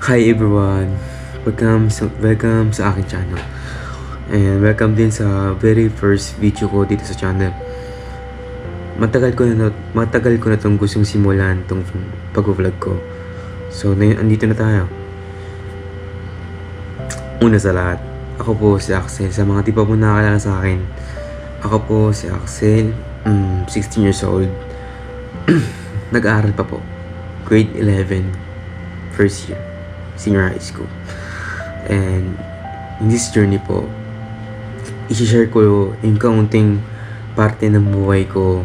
Hi everyone! Welcome sa aking channel. And welcome din sa very first video ko dito sa channel. Matagal ko na tong gustong simulan tong pag-vlog ko. So, andito na tayo. Una sa lahat, ako po si Axel. Sa mga di pa po nakakilala sa akin, ako po si Axel, 16 years old. Nag-aaral pa po. Grade 11, first year, senior high school. And in this journey po, i-share ko yung kaunting parte ng buhay ko,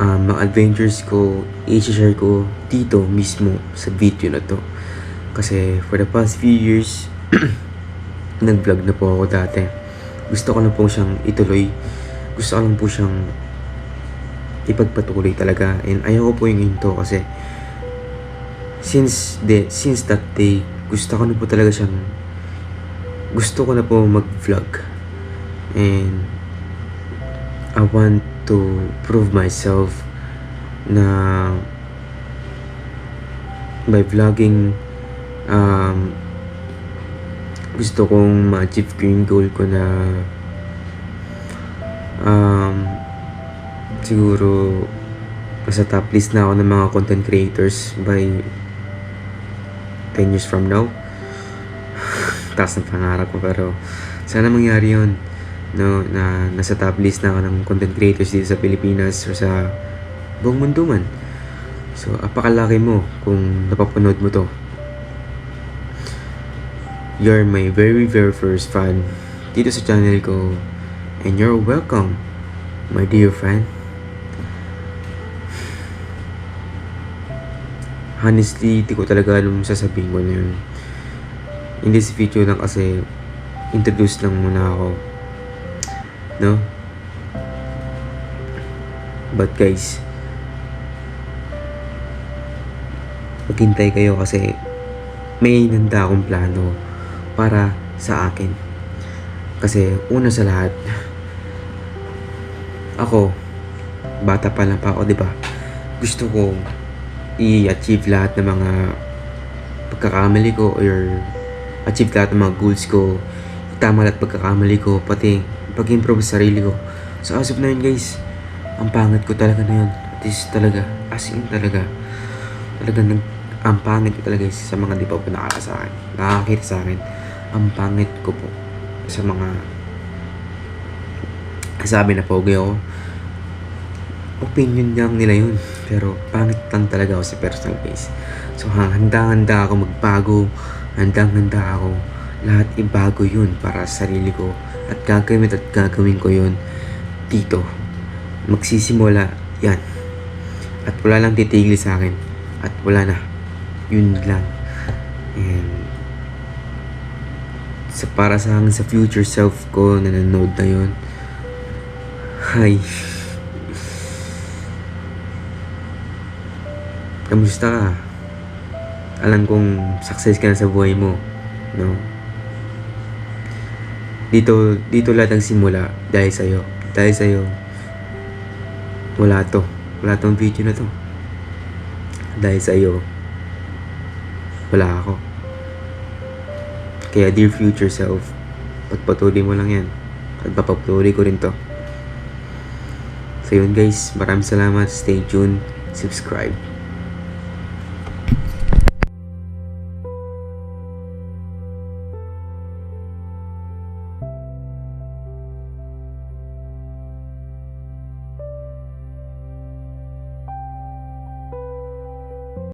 mga adventures ko, i-share ko dito mismo sa video na to. Kasi for the past few years, nag-vlog na po ako dati. Gusto ko lang po siyang ituloy. Gusto ko lang po siyang ipagpatuloy talaga. And ayoko po yung into kasi since that day, gusto ko na po mag-vlog. And I want to prove myself na by vlogging, gusto kong ma-achieve ko yung goal ko na siguro nasa top list na ako ng mga content creators by 10 years from now. Taas ng pangarap ko, pero sana mangyari yun, no, na nasa top list na ako ng content creators dito sa Pilipinas o sa buong mundo man. So, apakalaki mo kung napapanood mo to. You're my very first fan dito sa channel ko, and you're welcome, my dear friend. Honestly, di ko talaga alam sasabihin ko na yun. In this video lang kasi, introduce lang muna ako. No? But guys, maghintay kayo kasi may nanda akong plano para sa akin. Kasi una sa lahat, ako, bata pa lang pa ako, di ba? Gusto ko i-achieve lahat ng mga pagkakamali ko, or achieve lahat ng mga goals ko, itama lahat pagkakamali ko, pati pag-improve sa sarili ko. So as of na yun guys, ang pangit ko talaga na yun. As in talaga, ang pangit ko talaga guys, sa mga di pa po nakakita sa akin, ang pangit ko po sa mga sabi na pogi ako. Opinion lang nila yun, pero pangit lang talaga ako sa personal base. So handa ako magbago, handa ako lahat ibago yun para sa sarili ko, at gagawin ko yun dito. Magsisimula yan, at wala lang titigil sa akin, at wala na, yun lang. And para sa future self ko na nanonood na yun, hi, kamusta ka? Alam kong success ka na sa buhay mo, no? Dito lahat ang simula dahil sa'yo. Wala tong video na to. Dahil sa'yo, wala ako. Kaya dear future self, pagpatuloy mo lang yan, at papatuloy ko rin to. So yun guys, maraming salamat. Stay tuned, subscribe.